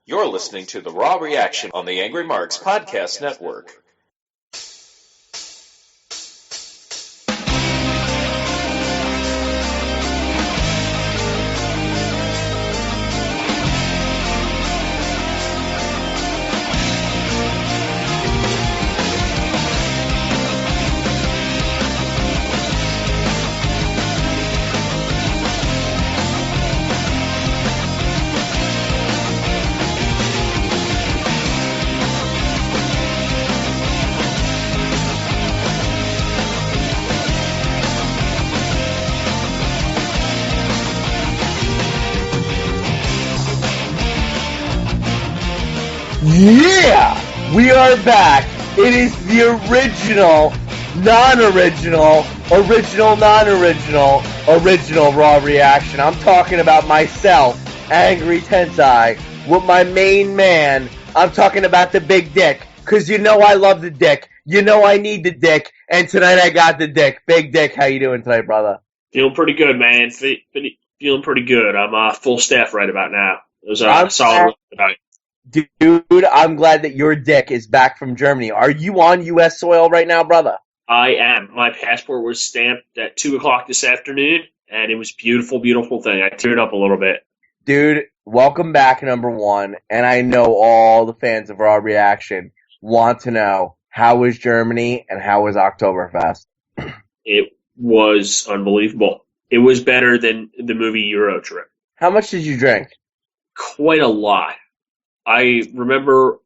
You're listening to The Raw Reaction on the Angry Marks Podcast Network. Yeah! We are back. It is the original, non-original, original, non-original, original Raw Reaction. I'm talking about myself, Angry Tensai, with my main man. I'm talking about the big dick, because you know I love the dick. You know I need the dick, and tonight I got the dick. Big Dick, how you doing tonight, brother? Feeling pretty good, man. Feeling pretty good. I'm full staff right about now. It was a solid night. Dude, I'm glad that your dick is back from Germany. Are you on U.S. soil right now, brother? I am. My passport was stamped at 2 o'clock this afternoon, and it was a beautiful, beautiful thing. I teared up a little bit. Dude, welcome back, number one. And I know all the fans of Raw Reaction want to know, how was Germany and how was Oktoberfest? It was unbelievable. It was better than the movie Euro Trip. How much did you drink? Quite a lot. I remember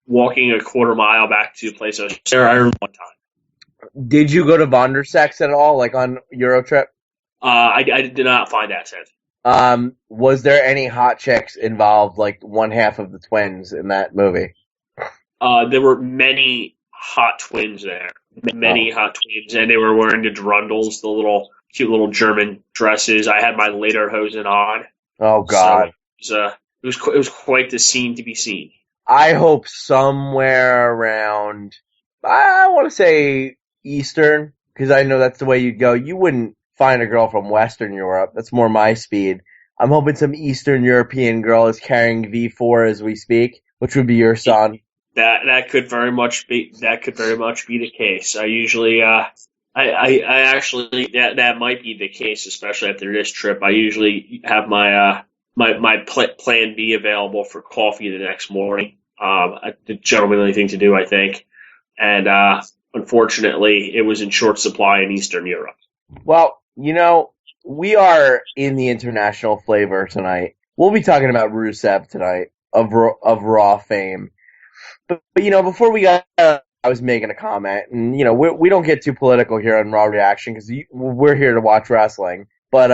walking a quarter mile back to the place I was there. I remember one time. Did you go to Vondersex at all, like on Euro Trip? I did not find that sense. Was there any hot chicks involved, like one half of the twins in that movie? There were many hot twins there. Many hot twins, and they were wearing the Drundles, the little cute little German dresses. I had my lederhosen on. Oh, God. So it was quite the scene to be seen. I hope somewhere around, I want to say Eastern, because I know that's the way you'd go. You wouldn't find a girl from Western Europe. That's more my speed. I'm hoping some Eastern European girl is carrying V4 as we speak, which would be your son. That could very much be the case. I usually I actually that might be the case, especially after this trip. I usually have my plan B available for coffee the next morning. The gentlemanly thing to do, I think. And unfortunately, it was in short supply in Eastern Europe. Well, you know, we are in the international flavor tonight. We'll be talking about Rusev tonight of Raw fame. But you know, before we got, I was making a comment, and you know, we don't get too political here on Raw Reaction because we're here to watch wrestling. But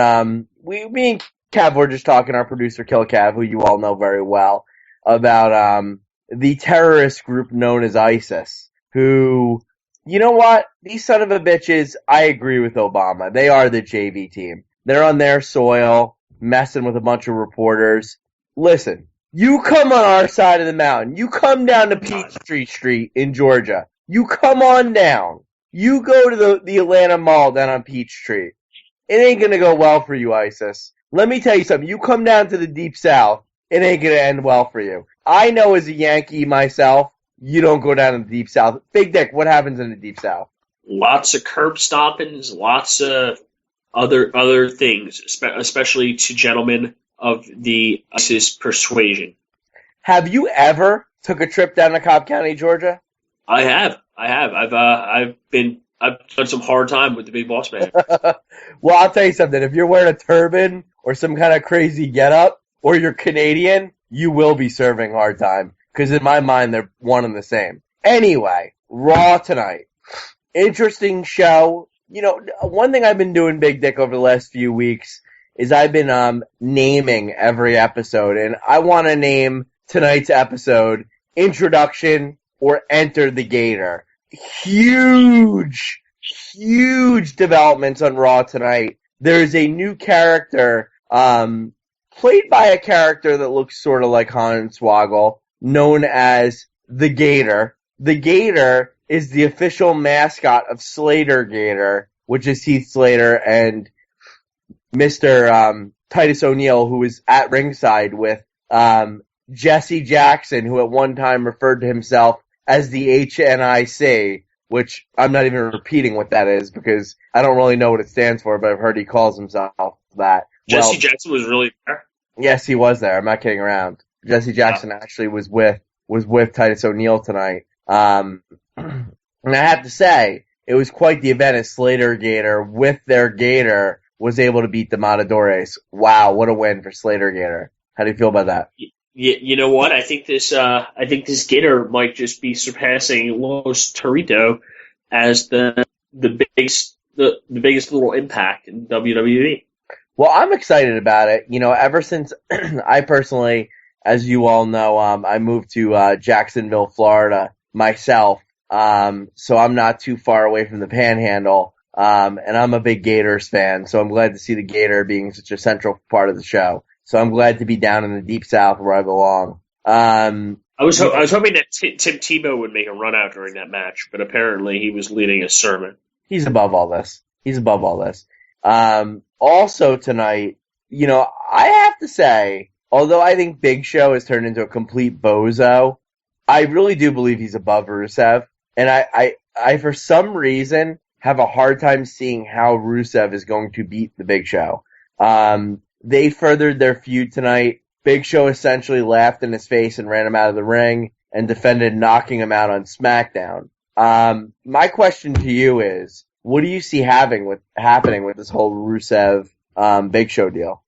me and Kev were just talking, our producer Kill Kev, who you all know very well, about the terrorist group known as ISIS, who, you know what, these son of a bitches, I agree with Obama. They are the JV team. They're on their soil, messing with a bunch of reporters. Listen, you come on our side of the mountain. You come down to Peachtree Street in Georgia. You come on down. You go to the Atlanta Mall down on Peachtree. It ain't gonna go well for you, ISIS. Let me tell you something. You come down to the Deep South, it ain't going to end well for you. I know as a Yankee myself, you don't go down to the Deep South. Big Dick, what happens in the Deep South? Lots of curb stompings, lots of other things, especially to gentlemen of the ISIS persuasion. Have you ever took a trip down to Cobb County, Georgia? I have. I've done some hard time with the big boss man. Well, I'll tell you something. If you're wearing a turban or some kind of crazy getup, or you're Canadian, you will be serving hard time. Because in my mind, they're one and the same. Anyway, Raw tonight. Interesting show. You know, one thing I've been doing, Big Dick, over the last few weeks is I've been naming every episode. And I want to name tonight's episode Introduction or Enter the Gator. Huge developments on Raw tonight. There's a new character, played by a character that looks sort of like Hornswoggle, known as the Gator. The Gator is the official mascot of Slater Gator, which is Heath Slater and Mr. Titus O'Neil, who was at ringside with Jesse Jackson, who at one time referred to himself as the HNIC, which I'm not even repeating what that is because I don't really know what it stands for, but I've heard he calls himself that. Jesse Jackson was really there? Yes, he was there. I'm not kidding around. Jesse Jackson actually was with Titus O'Neil tonight. And I have to say, it was quite the event as Slater Gator, with their Gator, was able to beat the Matadores. Wow, what a win for Slater Gator. How do you feel about that? You know what? I think this Gator might just be surpassing Los Torito as the biggest little impact in WWE. Well, I'm excited about it. You know, ever since I personally, as you all know, I moved to Jacksonville, Florida myself. So I'm not too far away from the Panhandle. And I'm a big Gators fan, so I'm glad to see the Gator being such a central part of the show. So I'm glad to be down in the deep south where I belong. I was hoping that Tim Tebow would make a run out during that match, but apparently he was leading a sermon. He's above all this. Also tonight, you know, I have to say, although I think Big Show has turned into a complete bozo, I really do believe he's above Rusev. And I for some reason have a hard time seeing how Rusev is going to beat the Big Show. They furthered their feud tonight. Big Show essentially laughed in his face and ran him out of the ring and defended knocking him out on SmackDown. My question to you is, what do you see happening with this whole Rusev Big Show deal?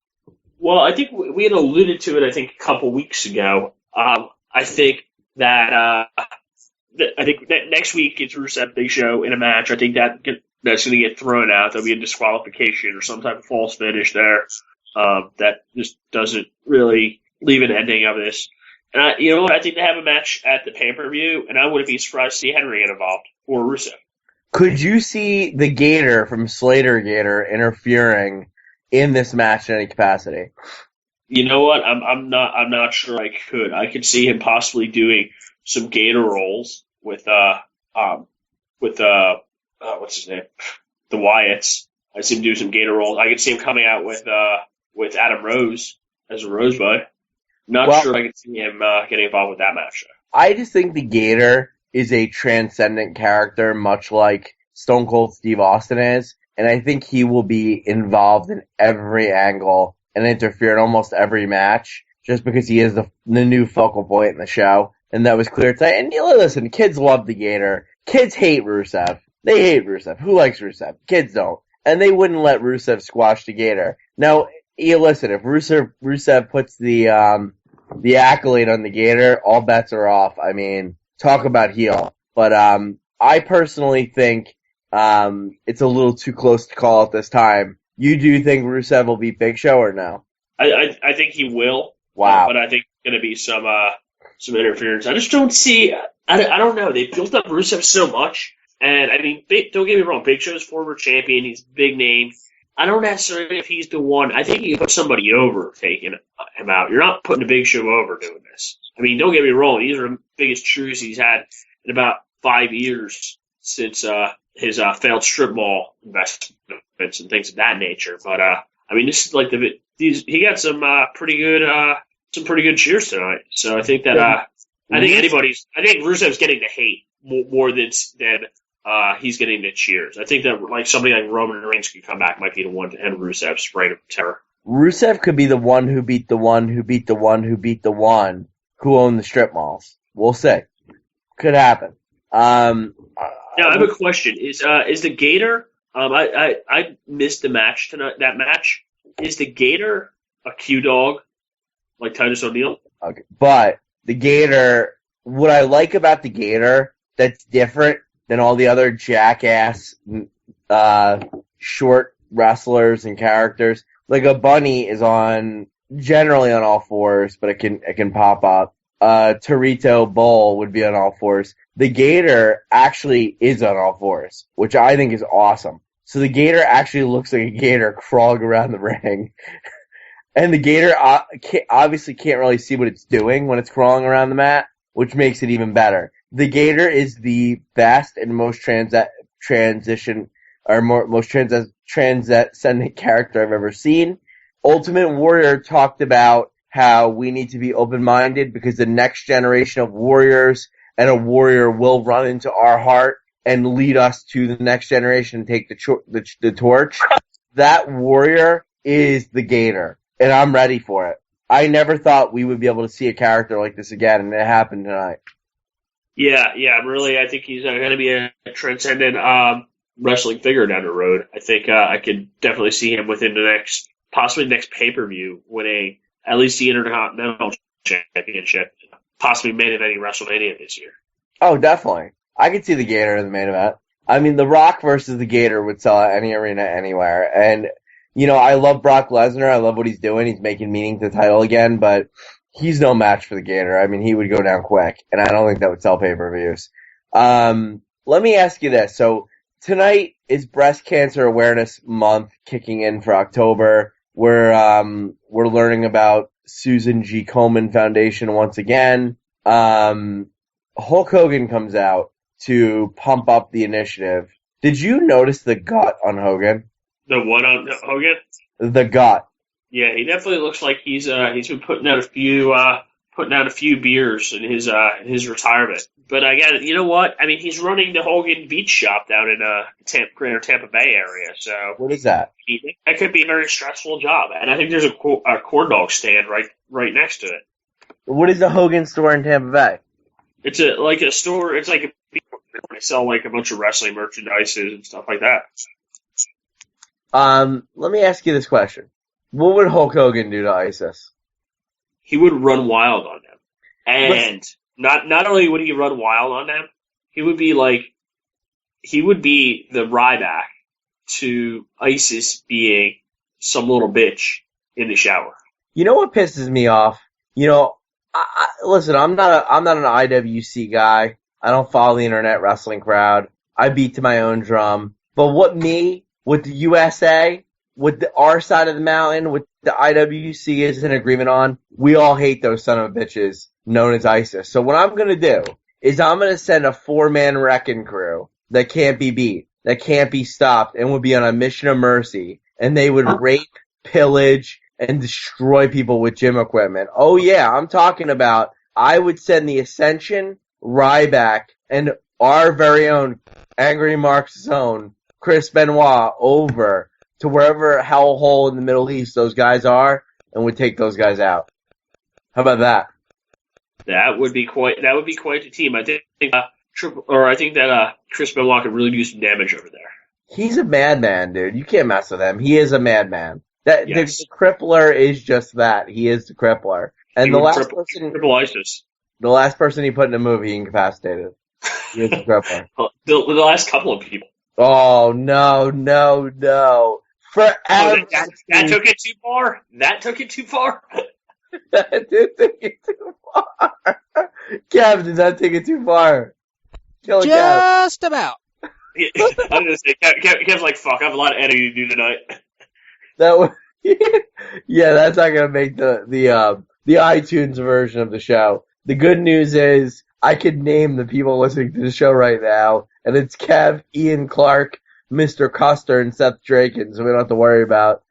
Well, I think we had alluded to it, I think, a couple weeks ago. I think that next week it's Rusev Big Show in a match. I think that's going to get thrown out. There'll be a disqualification or some type of false finish there. That just doesn't really leave an ending of this. And you know what? I think they have a match at the pay-per-view, and I wouldn't be surprised to see Henry get involved or Rusev. Could you see the Gator from Slater Gator interfering in this match in any capacity? You know what? I'm not sure I could. I could see him possibly doing some Gator rolls with what's his name? The Wyatts. I see him do some Gator rolls. I could see him coming out with Adam Rose as a Rosebud. Not sure I could see him getting involved with that match. I just think the Gator is a transcendent character, much like Stone Cold Steve Austin is, and I think he will be involved in every angle and interfere in almost every match, just because he is the new focal point in the show, and that was clear tonight. And listen, kids love the Gator. Kids hate Rusev. They hate Rusev. Who likes Rusev? Kids don't. And they wouldn't let Rusev squash the Gator. Now, listen, if Rusev puts the accolade on the Gator, all bets are off. I mean, talk about heel. But I personally think it's a little too close to call at this time. You do think Rusev will beat Big Show or no? I think he will. Wow. But I think there's going to be some interference. I just don't see. I don't know. They built up Rusev so much, and I mean, don't get me wrong. Big Show's former champion. He's a big name. I don't necessarily know if he's the one. I think you can put somebody over taking him out. You're not putting a Big Show over doing this. I mean, don't get me wrong. These are the biggest cheers he's had in about 5 years since his failed strip mall investments and things of that nature. But I mean, this is like he got some pretty good cheers tonight. So I think that I think Rusev's getting the hate more than he's getting the cheers. I think that like somebody like Roman Reigns could come back might be the one to end Rusev's reign of terror. Rusev could be the one who beat the one who beat the one who beat the one who owned the strip malls. We'll see. Could happen. Now I have a question. Is the Gator? I missed the match tonight. That match, is the Gator a Q dog like Titus O'Neil? Okay, but the Gator. What I like about the Gator that's different than all the other jackass short wrestlers and characters. Like a bunny is generally on all fours, but it can pop up. Torito Bull would be on all fours. The Gator actually is on all fours, which I think is awesome. So the Gator actually looks like a gator crawling around the ring. And the Gator obviously can't really see what it's doing when it's crawling around the mat, which makes it even better. The Gator is the best and most transcendent character I've ever seen. Ultimate Warrior talked about how we need to be open-minded because the next generation of warriors and a warrior will run into our heart and lead us to the next generation and take the torch. That warrior is the Gator, and I'm ready for it. I never thought we would be able to see a character like this again, and it happened tonight. Yeah, I think he's going to be a transcendent wrestling figure down the road. I think I could definitely see him within the possibly next pay-per-view winning at least the Intercontinental Championship, possibly main eventing WrestleMania this year. Oh, definitely. I could see the Gator in the main event. I mean, The Rock versus the Gator would sell at any arena anywhere. And, I love Brock Lesnar. I love what he's doing. He's making meaning to the title again, but he's no match for the Gator. I mean, he would go down quick, and I don't think that would sell pay-per-views. Let me ask you this. So tonight is Breast Cancer Awareness Month kicking in for October. We're learning about Susan G. Komen Foundation once again. Hulk Hogan comes out to pump up the initiative. Did you notice the gut on Hogan? The what on Hogan? The gut. Yeah, he definitely looks like he's been putting out a few beers in his retirement. But I got it. You know what? I mean, he's running the Hogan Beach Shop down in Greater Tampa Bay area. So what is that? That could be a very stressful job. And I think there's a corn dog stand right next to it. What is the Hogan store in Tampa Bay? It's a store. It's like they sell like a bunch of wrestling merchandise and stuff like that. Let me ask you this question. What would Hulk Hogan do to ISIS? He would run wild on them. And not only would he run wild on them, he would be the Ryback to ISIS being some little bitch in the shower. You know what pisses me off? Listen, I'm not an IWC guy. I don't follow the internet wrestling crowd. I beat to my own drum. But with the USA, with our side of the mountain, with the IWC is in agreement on, we all hate those son of bitches known as ISIS. So what I'm going to do is I'm going to send a 4-man wrecking crew that can't be beat, that can't be stopped, and would be on a mission of mercy. And they would rape, pillage, and destroy people with gym equipment. Oh yeah, I'm talking about, I would send the Ascension, Ryback, and our very own Angry Marks' zone, Chris Benoit, over to wherever hellhole in the Middle East those guys are, and would take those guys out. How about that? That would be quite the team. I think that Chris Benoit could really do some damage over there. He's a madman, dude. You can't mess with him. He is a madman. Yes. The crippler is just that. He is the crippler. And the last person he put in a movie, he incapacitated. He is the crippler. The last couple of people. Oh, no. Forever. That took it too far? That took it too far? That did take it too far. Kev, did that take it too far? Just about. I was going to say, Kev's like, fuck, I have a lot of editing to do tonight. Yeah, that's not gonna make the iTunes version of the show. The good news is I could name the people listening to the show right now, and it's Kev, Ian Clark, Mr. Custer, and Seth Draken, so we don't have to worry about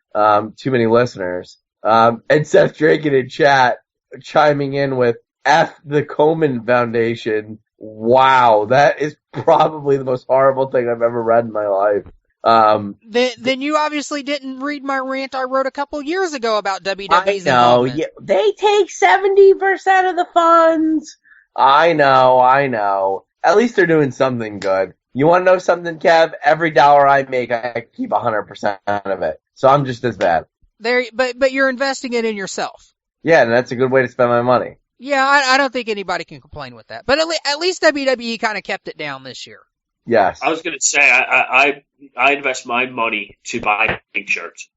too many listeners. And Seth Draken in chat chiming in with F the Komen Foundation. Wow, that is probably the most horrible thing I've ever read in my life. Then you obviously didn't read my rant I wrote a couple years ago about WWE's involvement. Yeah, they take 70% of the funds. I know. At least they're doing something good. You want to know something, Kev? Every dollar I make, I keep 100% of it. So I'm just as bad. But you're investing it in yourself. Yeah, and that's a good way to spend my money. Yeah, I don't think anybody can complain with that. But at least WWE kind of kept it down this year. Yes. I was going to say, I invest my money to buy pink shirts.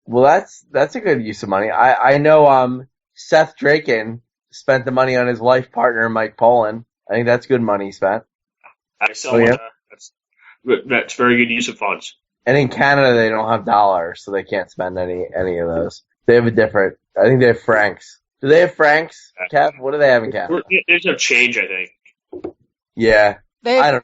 Well, that's a good use of money. I know Seth Draken spent the money on his life partner, Mike Pollan. I think that's good money spent. That's very good use of funds. And in Canada, they don't have dollars, so they can't spend any of those. They have I think they have francs. Do they have francs, Kev? What do they have in Canada? There's no change, I think. Yeah. They're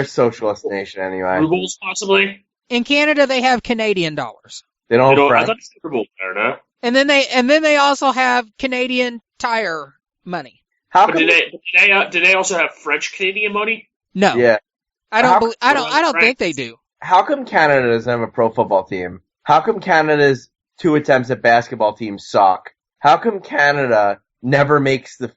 a socialist nation anyway. Rubles, possibly? In Canada, they have Canadian dollars. They don't have I French. thought Super Bowl there, no? And then they also have Canadian Tire money. How But come? did they also have French Canadian money? No. Yeah. I don't How- think they do. How come Canada doesn't have a pro football team? How come Canada's 2 attempts at basketball teams suck? How come Canada never makes the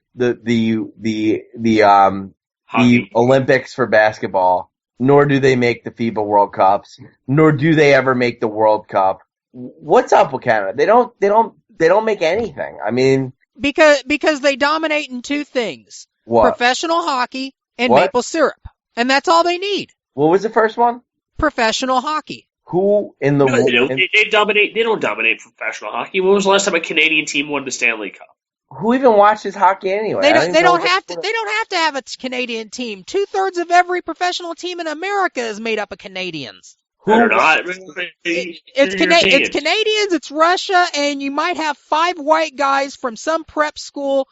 Olympics for basketball? Nor do they make the FIBA World Cups. Nor do they ever make the World Cup. What's up with Canada? They don't make anything. I mean, Because they dominate in two things. what? Professional hockey and What? maple syrup. And that's all they need. What was the first one? Professional hockey. Who in the No, they don't. world? They dominate. They don't dominate professional hockey. When was the last time a Canadian team won the Stanley Cup? Who even watches hockey anyway? They I don't know have to have a Canadian team. 2/3 of every professional team in America is made up of Canadians. They're not. It's Canadians, it's Russia, and you might have 5 white guys from some prep school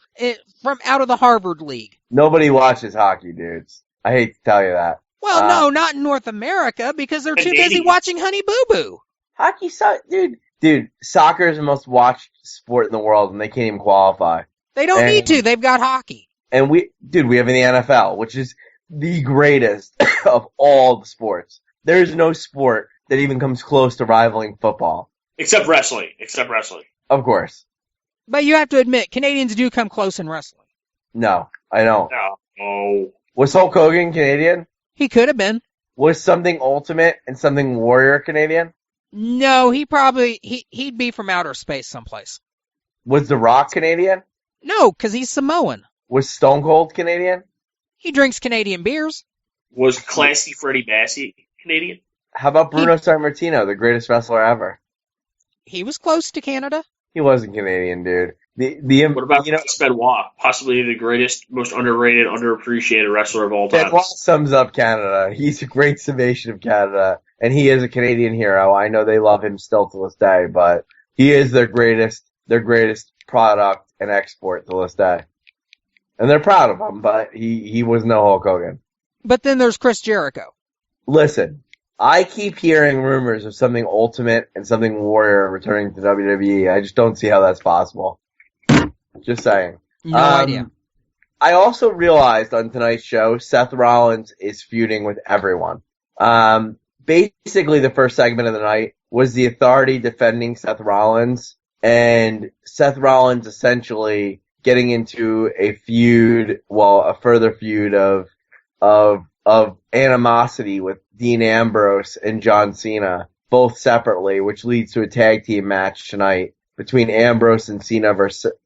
from out of the Harvard League. Nobody watches hockey, dudes. I hate to tell you that. Well, no, not in North America, because they're too busy Canadians. watching Honey Boo Boo. Hockey sucks, dude. Dude, soccer is the most watched sport in the world, and they can't even qualify. They don't need to. They've got hockey. And we have in the NFL, which is the greatest of all the sports. There's no sport that even comes close to rivaling football. Except wrestling. Of course. But you have to admit, Canadians do come close in wrestling. No, I don't. No. Was Hulk Hogan Canadian? He could have been. Was something Ultimate and something Warrior Canadian? No, he'd be from outer space someplace. Was The Rock Canadian? No, because he's Samoan. Was Stone Cold Canadian? He drinks Canadian beers. Was Classy Freddie Bassey Canadian? How about Bruno Sammartino, the greatest wrestler ever? He was close to Canada. He wasn't Canadian, dude. What about Chris Benoit? Possibly the greatest, most underrated, underappreciated wrestler of all time. Benoit sums up Canada. He's a great summation of Canada, and he is a Canadian hero. I know they love him still to this day, but he is their greatest product and export to this day. And they're proud of him, but he was no Hulk Hogan. But then there's Chris Jericho. Listen, I keep hearing rumors of something Ultimate and something Warrior returning to WWE. I just don't see how that's possible. Just saying. No idea. I also realized on tonight's show, Seth Rollins is feuding with everyone. Basically, the first segment of the night was the Authority defending Seth Rollins, and Seth Rollins essentially getting into a further feud of animosity with Dean Ambrose and John Cena, both separately, which leads to a tag team match tonight between Ambrose and Cena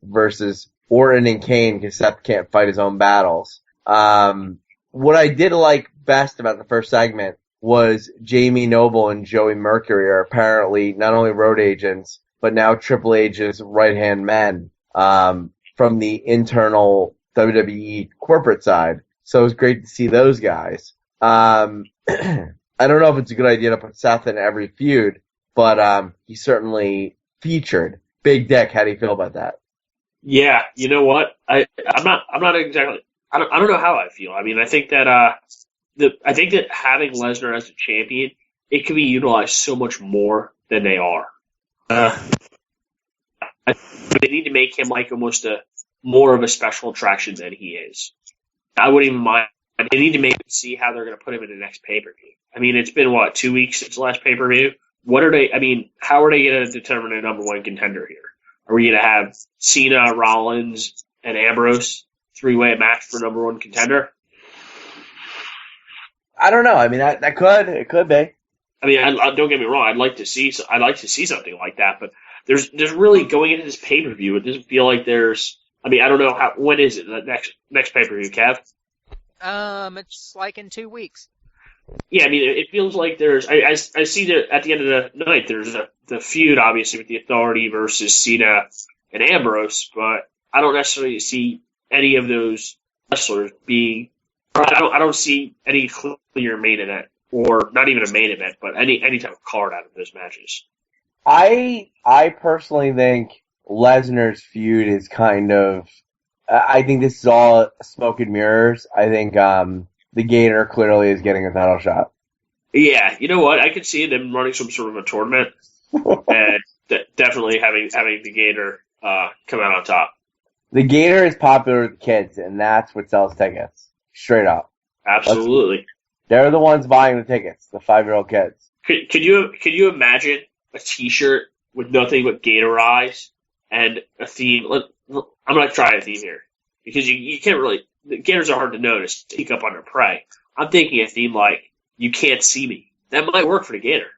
versus Orton and Kane, because Seth can't fight his own battles. What I did like best about the first segment was Jamie Noble and Joey Mercury are apparently not only road agents, but now Triple H's right-hand men from the internal WWE corporate side. So it was great to see those guys. I don't know if it's a good idea to put Seth in every feud, but he certainly featured. Big Dick, how do you feel about that? Yeah, you know what? I'm not exactly. I don't know how I feel. I mean, I think that having Lesnar as a champion, it can be utilized so much more than they are. They need to make him like almost more of a special attraction than he is. I wouldn't even mind. They need to maybe see how they're going to put him in the next pay-per-view. I mean, it's been, 2 weeks since the last pay-per-view? How are they going to determine a number one contender here? Are we going to have Cena, Rollins, and Ambrose three-way match for number one contender? I don't know. I mean, it could be. I mean, don't get me wrong. I'd like to see something like that, but there's really going into this pay-per-view. It doesn't feel like there's. I mean, I don't know when is it the next pay-per-view, Kev? It's like in 2 weeks. Yeah, I mean, it feels like there's. I see that at the end of the night, there's the feud, obviously, with the Authority versus Cena and Ambrose, but I don't necessarily see any of those wrestlers being. I don't see any clear main event, or not even a main event, but any type of card out of those matches. I personally think Lesnar's feud is kind of. I think this is all smoke and mirrors. I think the Gator clearly is getting a title shot. Yeah, you know what? I could see them running some sort of a tournament and definitely having the Gator come out on top. The Gator is popular with kids, and that's what sells tickets. Straight up. Absolutely. They're the ones buying the tickets, the 5-year-old kids. Could you imagine a T-shirt with nothing but Gator eyes and a theme? I'm going to try a theme here because you can't really. The Gators are hard to notice, sneak up on their prey. I'm thinking a theme like "You Can't See Me." That might work for the Gator.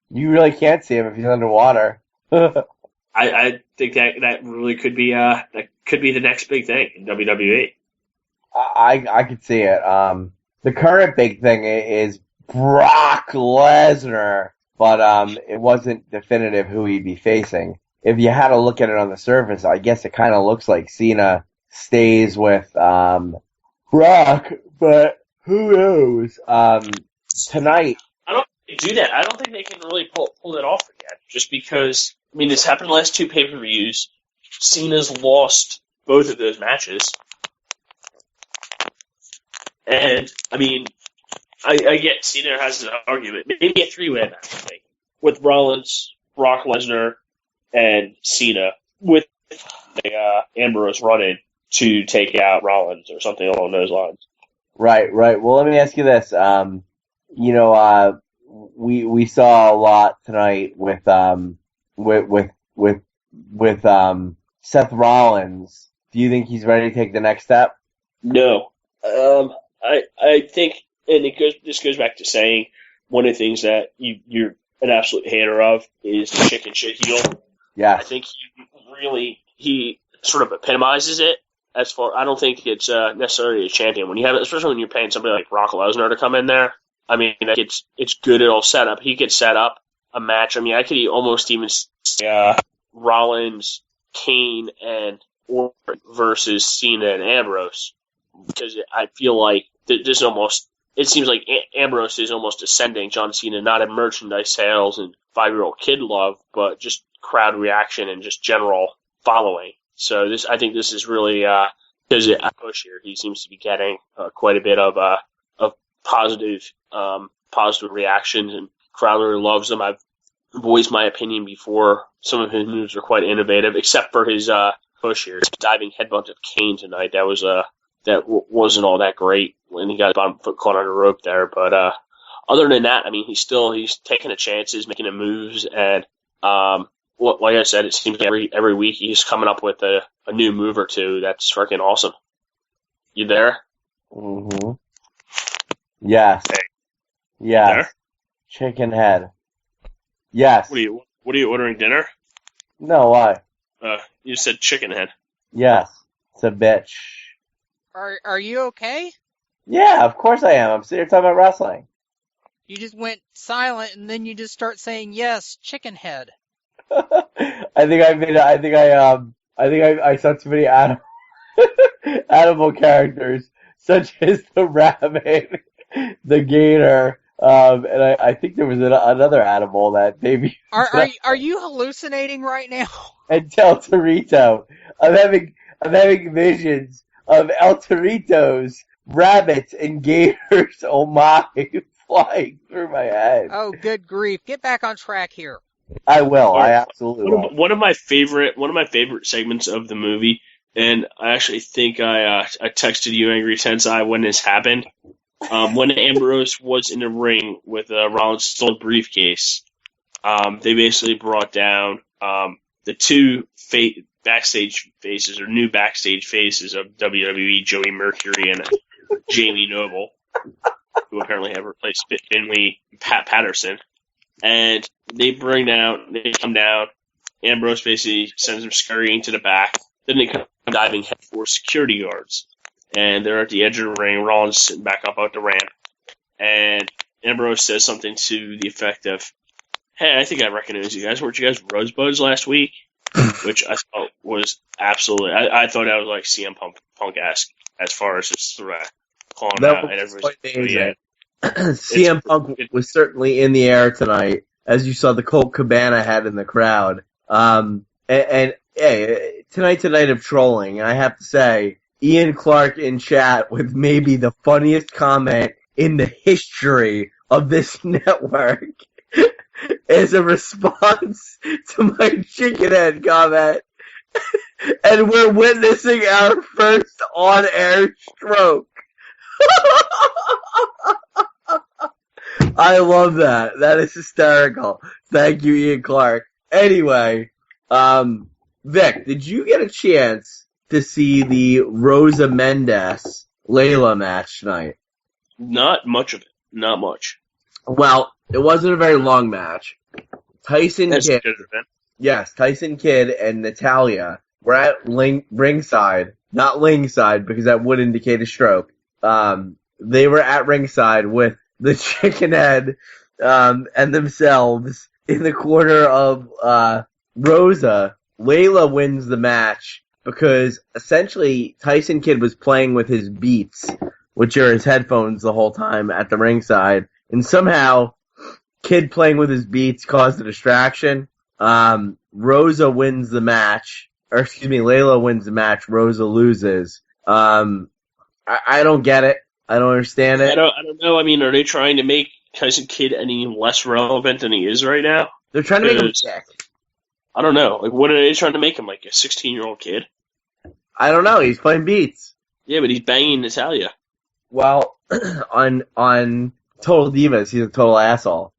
You really can't see him if he's underwater. I think that really could be the next big thing in WWE. I could see it. The current big thing is Brock Lesnar, but it wasn't definitive who he'd be facing. If you had to look at it on the surface, I guess it kind of looks like Cena stays with Brock, but who knows? Tonight. I don't think they do that. I don't think they can really pull that off again, just because. I mean, this happened the last 2 pay-per-views. Cena's lost both of those matches. And, I mean, I get Cena has an argument. Maybe a 3-way match, I think, with Rollins, Brock Lesnar, and Cena, with Ambrose running to take out Rollins or something along those lines. Right. Well, let me ask you this. We saw a lot tonight with Seth Rollins. Do you think he's ready to take the next step? No. I think, and this goes back to saying one of the things that you're an absolute hater of is the chicken shit heel. Yeah. I think he sort of epitomizes it. I don't think it's necessarily a champion when you have it, especially when you're paying somebody like Brock Lesnar to come in there. I mean, it's good at all setup. He could set up a match. I mean, I could almost even say Rollins, Kane, and Orton versus Cena and Ambrose, because I feel like there's almost. It seems like Ambrose is almost ascending John Cena, not in merchandise sales and 5-year-old kid love, but just crowd reaction and just general following. So I think this is really because a push here. He seems to be getting quite a bit of positive reactions, and crowd really loves him. I've voiced my opinion before. Some of his moves are quite innovative, except for his push here, his diving headbutt of Kane tonight. That wasn't all that great when he got his bottom foot caught on the rope there. But other than that, I mean, he's taking the chances, making the moves, and like I said, it seems like every week he's coming up with a new move or two. That's freaking awesome. You there? Mm-hmm. Yes. Hey. Yes. There? Chicken head. Yes. What are you ordering dinner? No, why? You said chicken head. Yes. It's a bitch. Are you okay? Yeah, of course I am. I'm sitting here talking about wrestling. You just went silent and then you just start saying yes, chicken head. I think I saw too many animal characters, such as the rabbit, the gator, and I think there was another animal that maybe. Are you hallucinating right now? And El Torito. I'm having visions of El Toritos, rabbits, and gators. Oh my, flying through my head. Oh, good grief! Get back on track here. I will. I absolutely will. One of my favorite segments of the movie, and I actually think I texted you, Angry Tensei, when this happened. When Ambrose was in the ring with Rollins' stolen briefcase, they basically brought down the two backstage faces, or new backstage faces of WWE, Joey Mercury and Jamie Noble, who apparently have replaced Finley Pat Patterson. And they come down. Ambrose basically sends them scurrying to the back. Then they come diving head for security guards. And they're at the edge of the ring. Rollins sitting back up at the ramp. And Ambrose says something to the effect of, "Hey, I think I recognize you guys. Weren't you guys Rosebuds last week?" Which I thought was absolutely. I thought that was like CM Punk-esque as far as his threat. Calling that out. Was quite amazing. CM Punk was certainly in the air tonight, as you saw the Colt Cabana had in the crowd. And hey, tonight's a night of trolling. I have to say, Ian Clark in chat with maybe the funniest comment in the history of this network. as a response to my chicken head comment. And we're witnessing our first on-air stroke. I love that. That is hysterical. Thank you, Ian Clark. Anyway, Vic, did you get a chance to see the Rosa Mendes Layla match tonight? Not much of it. Not much. Well, it wasn't a very long match. Tyson Kidd. Yes, Tyson Kidd and Natalya were at ringside. Not ringside, because that would indicate a stroke. They were at ringside with the chicken head and themselves in the corner of Rosa. Layla wins the match because essentially Tyson Kidd was playing with his Beats, which are his headphones the whole time at the ringside, and somehow Kidd playing with his Beats caused a distraction. Rosa wins the match, or excuse me, Layla wins the match. Rosa loses. I don't get it. I don't understand it. I don't know. I mean, are they trying to make Tyson Kidd any less relevant than he is right now? They're trying to make him sick. I don't know. Like, what are they trying to make him? Like a 16-year-old kid? I don't know. He's playing Beats. Yeah, but he's banging Natalya. Well, on Total Divas, he's a total asshole.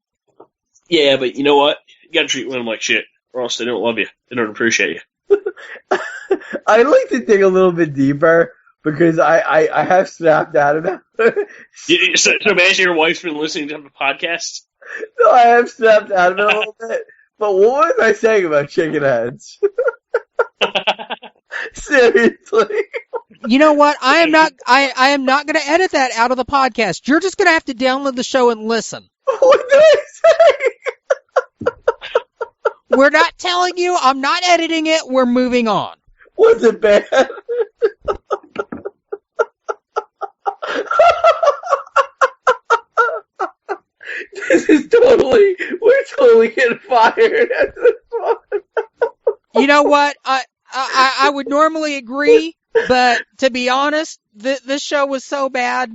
Yeah, but you know what? You gotta treat women like shit, or else they don't love you. They don't appreciate you. I'd like to dig a little bit deeper, because I have snapped out of it. So imagine your wife's been listening to the podcast? No, I have snapped out of it a little bit. But what was I saying about chicken heads? Seriously. You know what? I am not going to edit that out of the podcast. You're just going to have to download the show and listen. What did I say? We're not telling you. I'm not editing it. We're moving on. Was it bad? We're totally getting fired at this one. You know what? I would normally agree, but to be honest, this show was so bad.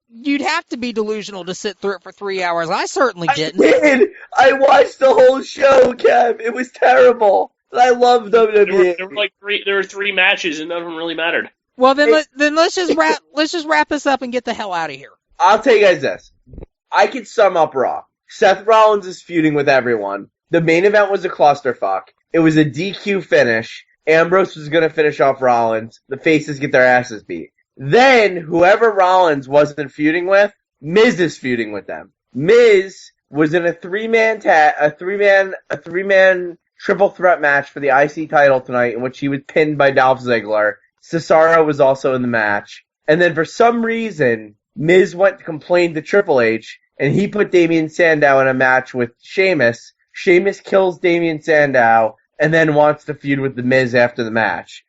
You'd have to be delusional to sit through it for 3 hours. I certainly didn't. I did. I watched the whole show, Kev. It was terrible. I love WWE. There were three matches, and none of them really mattered. Well, then let's just wrap this up and get the hell out of here. I'll tell you guys this. I could sum up Raw. Seth Rollins is feuding with everyone. The main event was a clusterfuck. It was a DQ finish. Ambrose was going to finish off Rollins. The faces get their asses beat. Then, whoever Rollins wasn't feuding with, Miz is feuding with them. Miz was in a three-man triple threat match for the IC title tonight, in which he was pinned by Dolph Ziggler. Cesaro was also in the match. And then for some reason, Miz went to complain to Triple H, and he put Damien Sandow in a match with Sheamus. Sheamus kills Damien Sandow, and then wants to feud with The Miz after the match.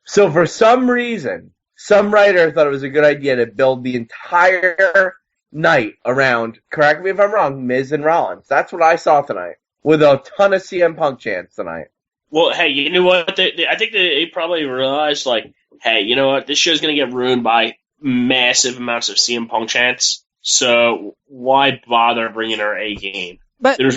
So for some reason, some writer thought it was a good idea to build the entire night around, correct me if I'm wrong, Miz and Rollins. That's what I saw tonight, with a ton of CM Punk chants tonight. Well, hey, you know what? I think they probably realized, like, hey, you know what? This show's going to get ruined by massive amounts of CM Punk chants, so why bother bringing our A game? But to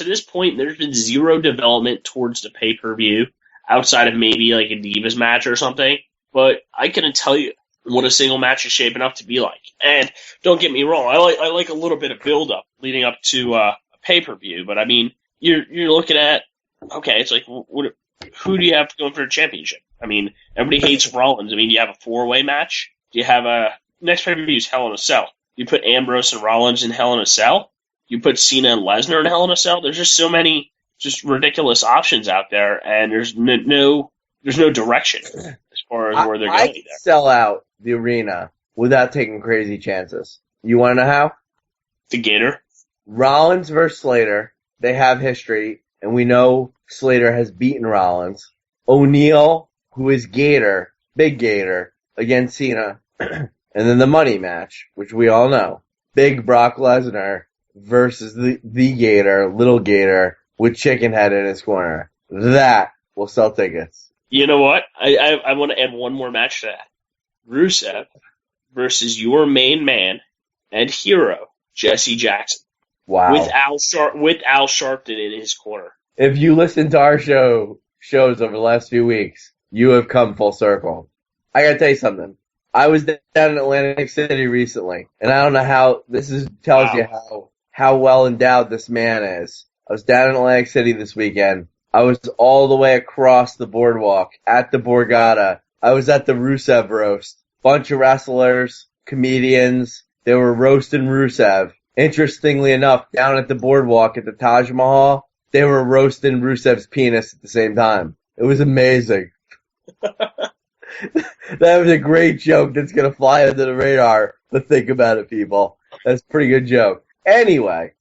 this point, there's been zero development towards the pay-per-view outside of maybe like a Divas match or something. But I couldn't tell you what a single match is shaping up to be like. And don't get me wrong, I like a little bit of build-up leading up to a pay-per-view. But I mean, you're looking at, okay, it's like, who do you have going for the championship? I mean, everybody hates Rollins. I mean, do you have a four-way match? Do you have next pay-per-view is Hell in a Cell. You put Ambrose and Rollins in Hell in a Cell. You put Cena and Lesnar in Hell in a Cell. There's just so many just ridiculous options out there, and there's no direction as far as where they're going. I could sell out the arena without taking crazy chances. You want to know how? The Gator. Rollins versus Slater. They have history, and we know Slater has beaten Rollins. O'Neal, who is Gator, Big Gator, against Cena. And then the money match, which we all know. Big Brock Lesnar versus the Gator, Little Gator, with Chicken Head in his corner. That will sell tickets. You know what? I want to add one more match to that. Rusev versus your main man and hero, Jesse Jackson. Wow. with Al Sharpton in his corner. If you listen to our shows over the last few weeks, you have come full circle. I gotta tell you something. I was down in Atlantic City recently, and I don't know how tells you how well endowed this man is. I was down in Atlantic City this weekend. I was all the way across the boardwalk at the Borgata. I was at the Rusev roast. Bunch of wrestlers, comedians. They were roasting Rusev. Interestingly enough, down at the boardwalk at the Taj Mahal, they were roasting Rusev's penis at the same time. It was amazing. That was a great joke that's going to fly under the radar, but think about it, people. That's a pretty good joke. Anyway,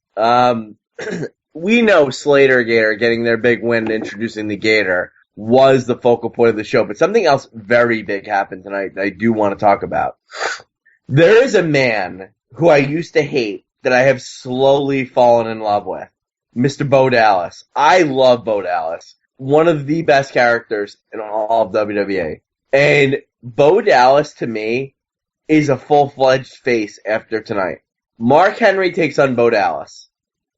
we know Slater Gator getting their big win and introducing the Gator was the focal point of the show, but something else very big happened tonight that I do want to talk about. There is a man who I used to hate that I have slowly fallen in love with. Mr. Bo Dallas. I love Bo Dallas. One of the best characters in all of WWE. And Bo Dallas, to me, is a full-fledged face after tonight. Mark Henry takes on Bo Dallas.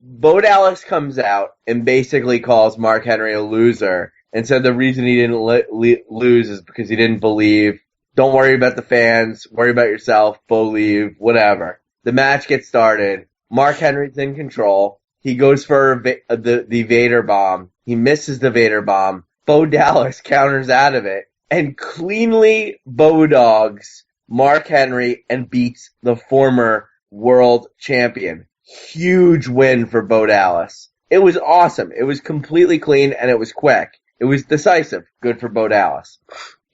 Bo Dallas comes out and basically calls Mark Henry a loser and said the reason he didn't lose is because he didn't believe. Don't worry about the fans. Worry about yourself. Believe. Whatever. The match gets started. Mark Henry's in control. He goes for the Vader bomb. He misses the Vader bomb. Bo Dallas counters out of it and cleanly Bo-dogs Mark Henry and beats the former world champion. Huge win for Bo Dallas. It was awesome. It was completely clean and it was quick. It was decisive. Good for Bo Dallas.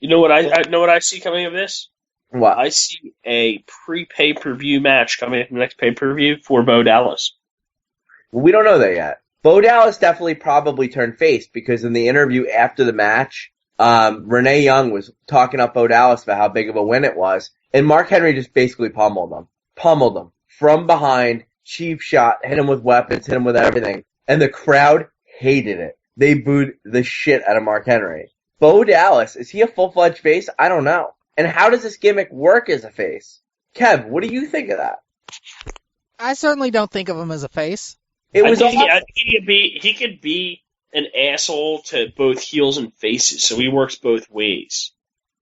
You know what I know what I see coming of this? What? I see a pre-pay-per-view match coming up in the next pay-per-view for Bo Dallas. We don't know that yet. Bo Dallas definitely probably turned face because in the interview after the match, Renee Young was talking up Bo Dallas about how big of a win it was, and Mark Henry just basically pummeled him from behind, cheap shot, hit him with weapons, hit him with everything, and the crowd hated it. They booed the shit out of Mark Henry. Bo Dallas, is he a full-fledged face? I don't know. And how does this gimmick work as a face? Kev, what do you think of that? I certainly don't think of him as a face. I think he could be an asshole to both heels and faces, so he works both ways.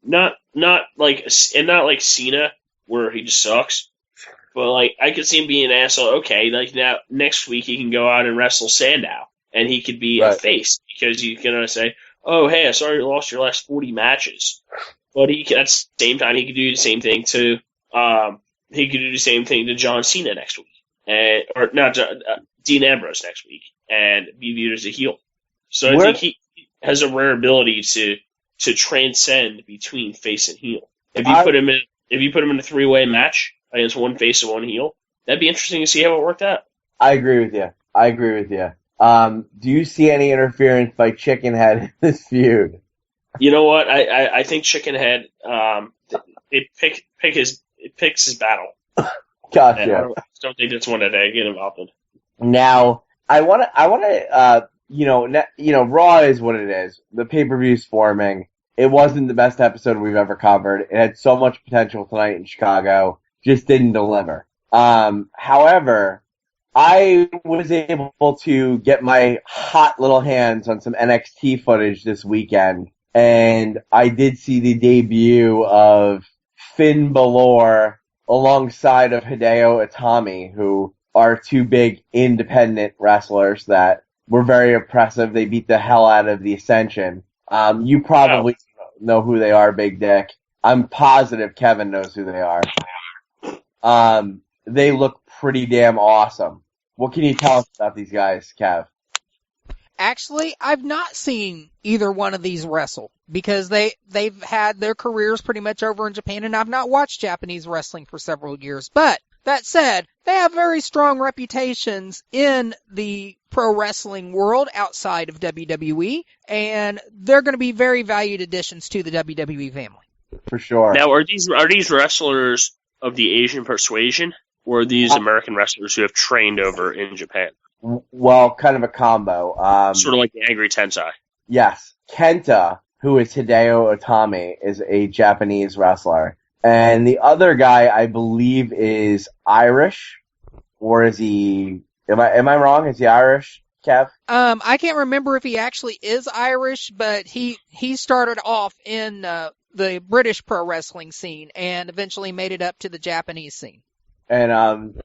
Not like Cena, where he just sucks. But like I could see him being an asshole. Okay, like now next week he can go out and wrestle Sandow, and he could be a face because you can say, "Oh, hey, I saw you lost your last 40 matches." But at the same time, he could do the same thing to John Cena next week, or not Dean Ambrose next week, and be viewed as a heel. So I think he has a rare ability to transcend between face and heel. If you put him in a 3-way match against one face and one heel, that'd be interesting to see how it worked out. I agree with you. Do you see any interference by Chickenhead in this feud? You know what? I think Chickenhead it picks his battle. Gotcha. I don't think that's one that I get involved in. Now, I want to, Raw is what it is. The pay-per-view's forming. It wasn't the best episode we've ever covered. It had so much potential tonight in Chicago. Just didn't deliver. However, I was able to get my hot little hands on some NXT footage this weekend, and I did see the debut of Finn Balor alongside of Hideo Itami, who are two big independent wrestlers that were very impressive. They beat the hell out of the Ascension. You probably know who they are, Big Dick. I'm positive Kevin knows who they are. They look pretty damn awesome. What can you tell us about these guys, Kev? Actually, I've not seen either one of these wrestle because they've had their careers pretty much over in Japan, and I've not watched Japanese wrestling for several years. But that said, they have very strong reputations in the pro wrestling world outside of WWE, and they're going to be very valued additions to the WWE family. For sure. Now, are these wrestlers of the Asian persuasion, or are these American wrestlers who have trained over in Japan? Well, kind of a combo. Sort of like the Angry Tensai. Yes. Kenta, who is Hideo Itami, is a Japanese wrestler. And the other guy, I believe, is Irish. Or is he Am I wrong? Is he Irish, Kev? I can't remember if he actually is Irish, but he started off in the British pro wrestling scene and eventually made it up to the Japanese scene. And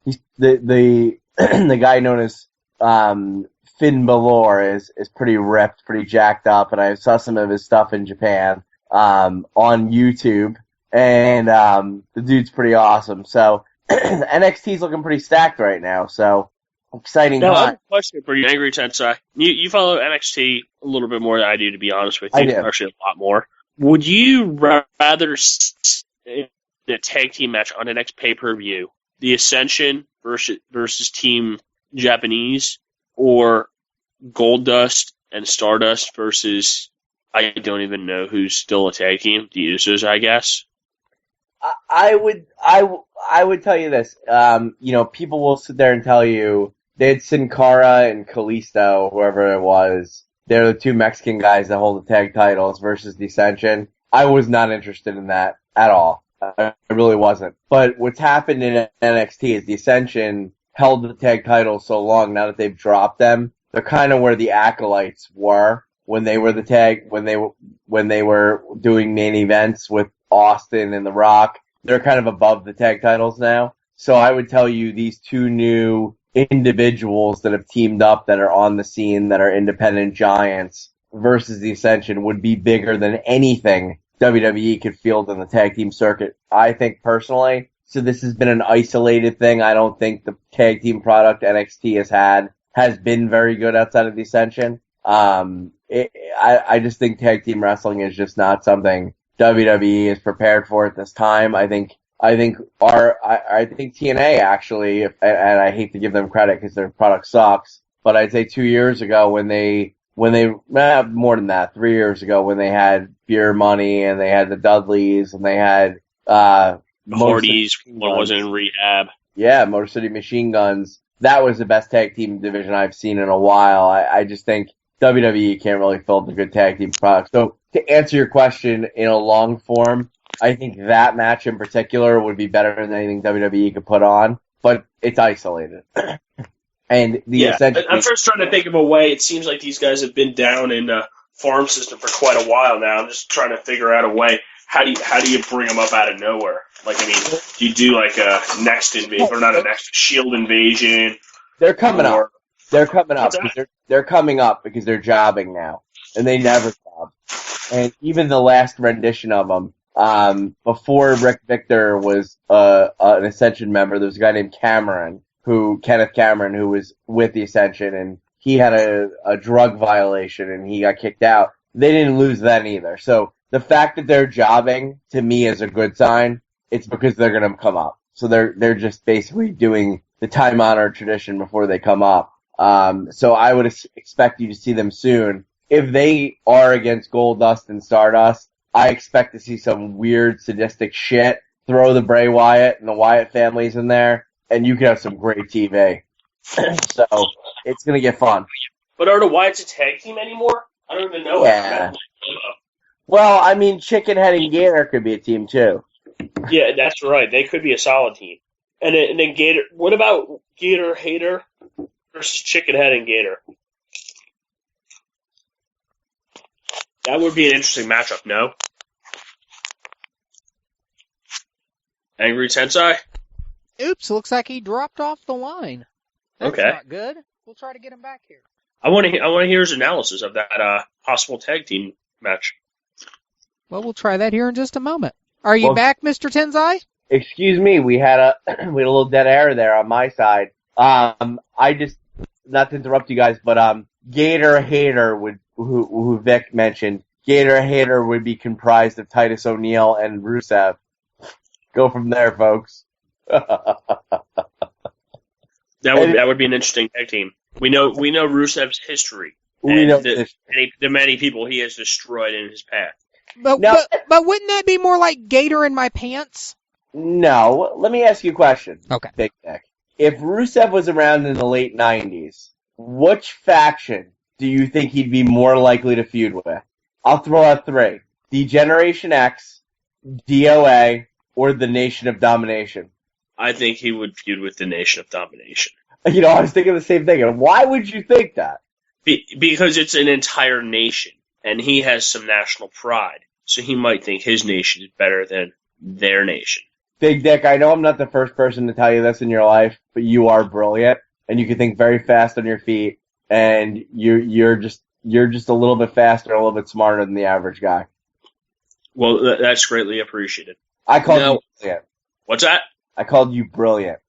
he's the the guy known as Finn Balor is pretty ripped, pretty jacked up, and I saw some of his stuff in Japan on YouTube, and the dude's pretty awesome. So NXT's looking pretty stacked right now. So exciting Now, I have time. a question for you, Angry Tensai. You follow NXT a little bit more than I do, to be honest with you. I do. Actually, a lot more. Would you rather in a tag team match on the next pay-per-view, the Ascension versus Team Japanese, or Goldust and Stardust versus, I don't even know who's still a tag team, the Usos, I guess? I would tell you this. People will sit there and tell you they had Sin Cara and Kalisto, whoever it was. They're the two Mexican guys that hold the tag titles versus the Ascension. I was not interested in that at all. I really wasn't. But what's happened in NXT is the Ascension held the tag titles so long. Now that they've dropped them, they're kind of where the Acolytes were when they were when they were doing main events with Austin and The Rock. They're kind of above the tag titles now. So I would tell you these two new individuals that have teamed up that are on the scene that are independent giants versus the Ascension would be bigger than anything WWE could field in the tag team circuit, I think, personally. So this has been an isolated thing. I don't think the tag team product NXT has been very good outside of the Ascension. I just think tag team wrestling is just not something WWE is prepared for at this time. I think TNA actually, and I hate to give them credit because their product sucks, but I'd say 2 years ago when they more than that, 3 years ago when they had Beer Money and they had the Dudleys and they had The Hardys, one wasn't in rehab. Yeah, Motor City Machine Guns. That was the best tag team division I've seen in a while. I just think WWE can't really fill the good tag team product. So to answer your question in a long form, I think that match in particular would be better than anything WWE could put on, but it's isolated. And I'm just trying to think of a way. It seems like these guys have been down in the farm system for quite a while now. I'm just trying to figure out a way. How do you bring them up out of nowhere? Like, I mean, do you do like a next invasion, or not a next Shield invasion? They're coming up. They're coming up. They're coming up because they're jobbing now, and they never jobbed. And even the last rendition of them, before Rick Victor was an Ascension member, there was a guy named Kenneth Cameron, who was with the Ascension, and he had a drug violation and he got kicked out. They didn't lose then either. So the fact that they're jobbing to me is a good sign. It's because they're going to come up. So they're just basically doing the time-honored tradition before they come up. So I would expect you to see them soon. If they are against Goldust and Stardust, I expect to see some weird sadistic shit. Throw the Bray Wyatt and the Wyatt families in there, and you can have some great TV. So it's going to get fun. But are the Wyatts a tag team anymore? I don't even know. Yeah. Well, I mean, Chickenhead and Gator could be a team too. Yeah, that's right. They could be a solid team. And then Gator. What about Gator Hater versus Chickenhead and Gator? That would be an interesting matchup. No. Angry Tensai? Oops, looks like he dropped off the line. That's Okay. not good. We'll try to get him back here. I want to hear his analysis of that possible tag team match. Oh. Well, we'll try that here in just a moment. Are you back, Mr. Tenzai? Excuse me, we had a little dead air there on my side. I just, not to interrupt you guys, but Gator Hater who Vic mentioned, Gator Hater would be comprised of Titus O'Neil and Rusev. Go from there, folks. That would be an interesting tag team. We know Rusev's history. We know the many people he has destroyed in his path. But wouldn't that be more like Gator in my pants? No. Let me ask you a question. Okay. Big Nick. If Rusev was around in the late 90s, which faction do you think he'd be more likely to feud with? I'll throw out three. The Generation X, DOA, or the Nation of Domination. I think he would feud with the Nation of Domination. I was thinking the same thing. And why would you think that? Because it's an entire nation, and he has some national pride, so he might think his nation is better than their nation. Big Dick, I know I'm not the first person to tell you this in your life, but you are brilliant, and you can think very fast on your feet, and you're just a little bit faster, a little bit smarter than the average guy. Well, that's greatly appreciated. I called you brilliant. What's that? I called you brilliant.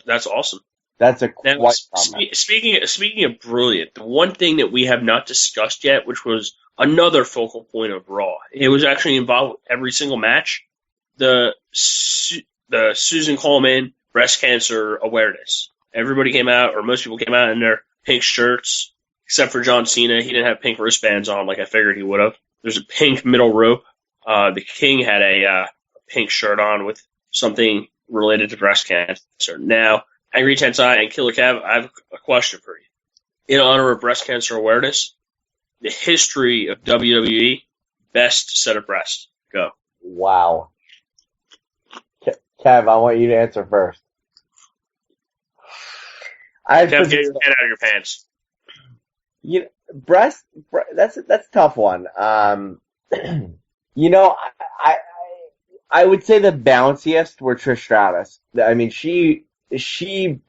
That's awesome. That's a quite comment. Speaking of brilliant, the one thing that we have not discussed yet, which was another focal point of Raw, it was actually involved with every single match, the Susan Coleman breast cancer awareness. Everybody came out, or most people came out in their pink shirts, except for John Cena. He didn't have pink wristbands on like I figured he would have. There's a pink middle rope. The King had a pink shirt on with something related to breast cancer. Now, Angry Tensai and Killer Kev, I have a question for you. In honor of breast cancer awareness, the history of WWE, best set of breasts. Go. Wow. Kev, I want you to answer first. Kev, get your head out of your pants. Breast, that's a tough one. I would say the bounciest were Trish Stratus. I mean, she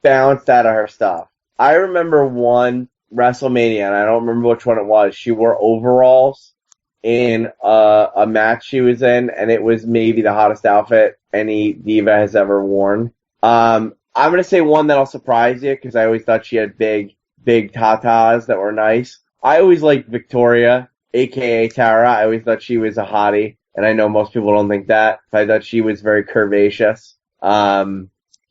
bounced out of her stuff. I remember one WrestleMania, and I don't remember which one it was. She wore overalls in a match she was in, and it was maybe the hottest outfit any diva has ever worn. I'm going to say one that'll surprise you, because I always thought she had big tatas that were nice. I always liked Victoria, a.k.a. Tara. I always thought she was a hottie, and I know most people don't think that, but I thought she was very curvaceous.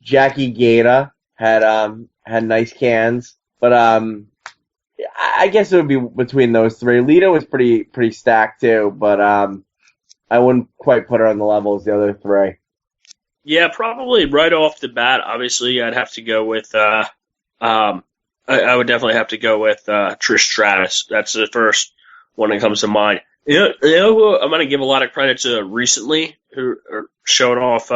Jackie Gata had nice cans, but I guess it would be between those three. Lita was pretty stacked too, but I wouldn't quite put her on the level as the other three. Yeah, probably right off the bat. Obviously, I'd have to go with. I would definitely have to go with Trish Stratus. That's the first one that comes to mind. You know, I'm going to give a lot of credit to recently who are showing off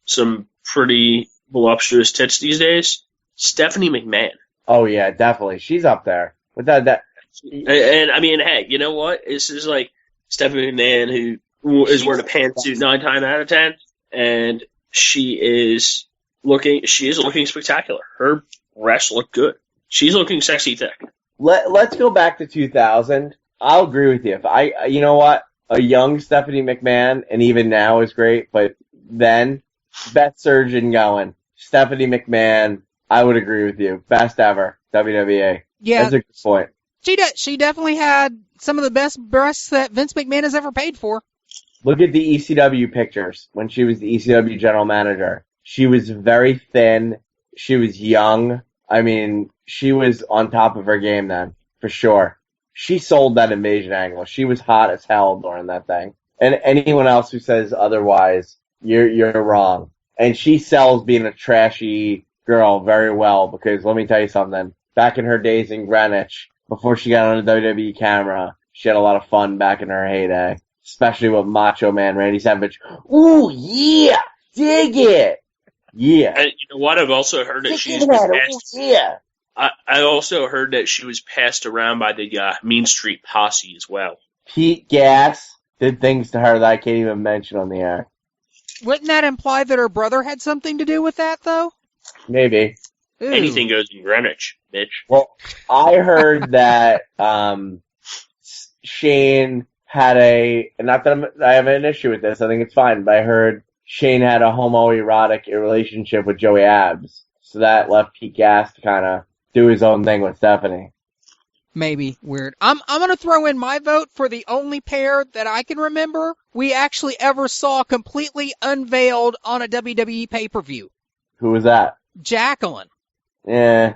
some pretty voluptuous tits these days. Stephanie McMahon. Oh yeah, definitely. She's up there. Without that, and I mean, hey, you know what? This is like Stephanie McMahon who is wearing a pantsuit 9 times out of 10, and she is looking spectacular. Her breasts look good. She's looking sexy thick. Let's go back to 2000. I'll agree with you. You know what? A young Stephanie McMahon, and even now is great, but then, best surgeon going. Stephanie McMahon, I would agree with you. Best ever, WWE. Yeah. That's a good point. She definitely had some of the best breasts that Vince McMahon has ever paid for. Look at the ECW pictures when she was the ECW general manager. She was very thin. She was young. I mean, she was on top of her game then, for sure. She sold that invasion angle. She was hot as hell during that thing. And anyone else who says otherwise, you're wrong. And she sells being a trashy girl very well, because let me tell you something. Back in her days in Greenwich, before she got on the WWE camera, she had a lot of fun back in her heyday. Especially with Macho Man Randy Savage. Ooh, yeah! Dig it! Yeah. And you know what? I've also heard that she's been passed. Yeah. I also heard that she was passed around by the Mean Street Posse as well. Pete Gas did things to her that I can't even mention on the air. Wouldn't that imply that her brother had something to do with that, though? Maybe. Ooh. Anything goes in Greenwich, bitch. Well, I heard that Shane had not that I have an issue with this, I think it's fine, but I heard Shane had a homoerotic relationship with Joey Abs, so that left Pete Gas to kind of do his own thing with Stephanie. Maybe. Weird. I'm going to throw in my vote for the only pair that I can remember we actually ever saw completely unveiled on a WWE pay-per-view. Who was that? Jacqueline. Yeah.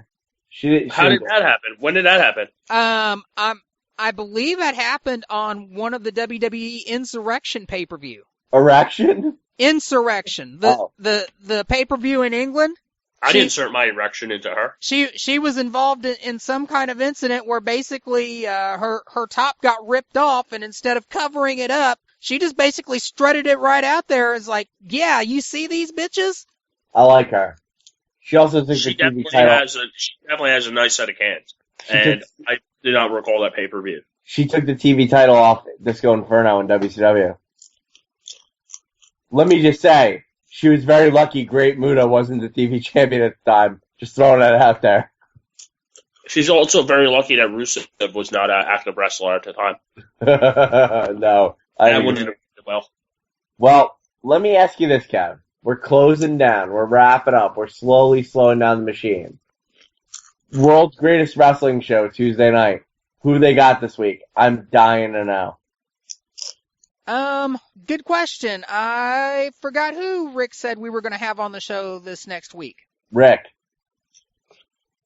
How did that happen? When did that happen? I believe that happened on one of the WWE Insurrection pay-per-view. Erection? Insurrection. The pay-per-view in England. I'd insert my erection into her. She was involved in some kind of incident where basically her top got ripped off, and instead of covering it up, she just basically strutted it right out there. It's like, yeah, you see these bitches? I like her. She also took the She TV definitely title. she definitely has a nice set of cans, and I did not recall that pay-per-view. She took the TV title off Disco Inferno in WCW. Let me just say, she was very lucky Great Muta wasn't the TV champion at the time. Just throwing that out there. She's also very lucky that Rusev was not an active wrestler at the time. No. That wouldn't have been well. Well, let me ask you this, Kev. We're closing down. We're wrapping up. We're slowly slowing down the machine. World's Greatest Wrestling Show, Tuesday night. Who they got this week? I'm dying to know. Good question. I forgot who Rick said we were going to have on the show this next week. Rick.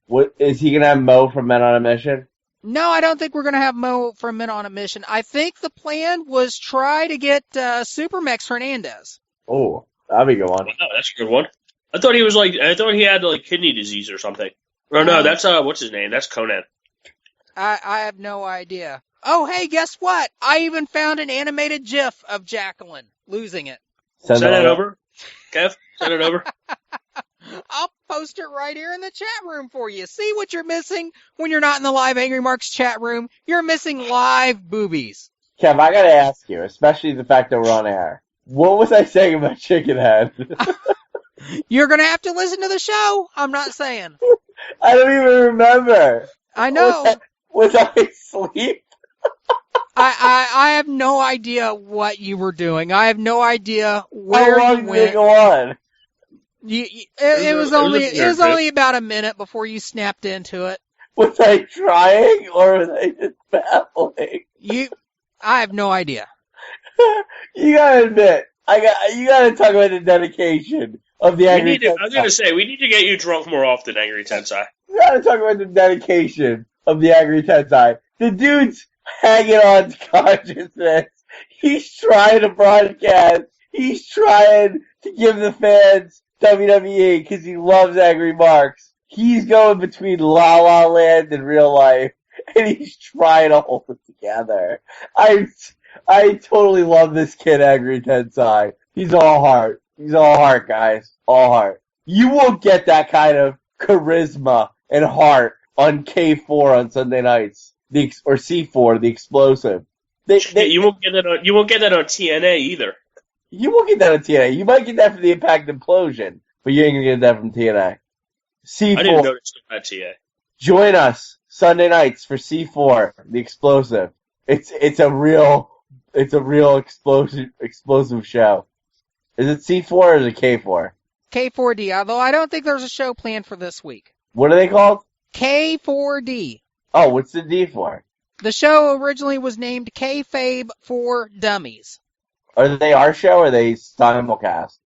What is he going to have Mo from Men on a Mission? No, I don't think we're going to have Mo from Men on a Mission. I think the plan was try to get Supermex Hernandez. Oh, that'd be a good one. Wow, that's a good one. I thought he had kidney disease or something. Or no, that's what's his name? That's Conan. I have no idea. Oh, hey, guess what? I even found an animated GIF of Jacqueline losing it. Send it over. Kev, send it over. I'll post it right here in the chat room for you. See what you're missing when you're not in the live Angry Marks chat room? You're missing live boobies. Kev, I gotta ask you, especially the fact that we're on air. What was I saying about Chicken Head? You're gonna have to listen to the show. I'm not saying. I don't even remember. I know. Was I asleep? I have no idea what you were doing. I have no idea where How long you did it went. go on? It was only about a minute before you snapped into it. Was I trying or was I just babbling? I have no idea. You gotta admit, you gotta talk about the dedication of the Angry Tensai. I was gonna say, we need to get you drunk more often, Angry Tensai. You gotta talk about the dedication of the Angry Tensai. The dude's hanging on to consciousness. He's trying to broadcast. He's trying to give the fans WWE because he loves Angry Marks. He's going between La La Land and real life, and he's trying to hold it together. I totally love this kid, Angry Tensai. He's all heart. He's all heart, guys. All heart. You won't get that kind of charisma and heart on K4 on Sunday nights, or C4, the explosive. You won't get that on. You won't get that on TNA either. You won't get that on TNA. You might get that from the Impact Implosion, but you ain't gonna get that from TNA. C4. I didn't notice that TNA. Join us Sunday nights for C4, the explosive. It's a real explosive show. Is it C4 or is it K4? K4D, although I don't think there's a show planned for this week. What are they called? K4D. Oh, what's the D for? The show originally was named Kayfabe for Dummies. Are they our show or are they simulcast?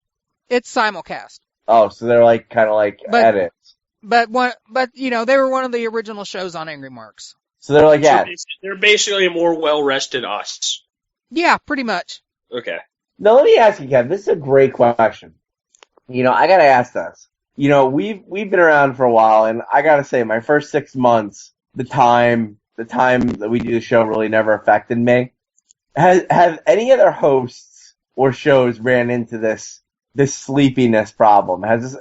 It's simulcast. Oh, so they're kind of edits. But they were one of the original shows on Angry Marks. So they're like ads. They're basically more well-rested us. Yeah, pretty much. Okay. Now let me ask you, Kev, this is a great question. I gotta ask this. We've been around for a while, and I gotta say, my first 6 months, the time that we do the show really never affected me. Have any other hosts or shows ran into this sleepiness problem? Is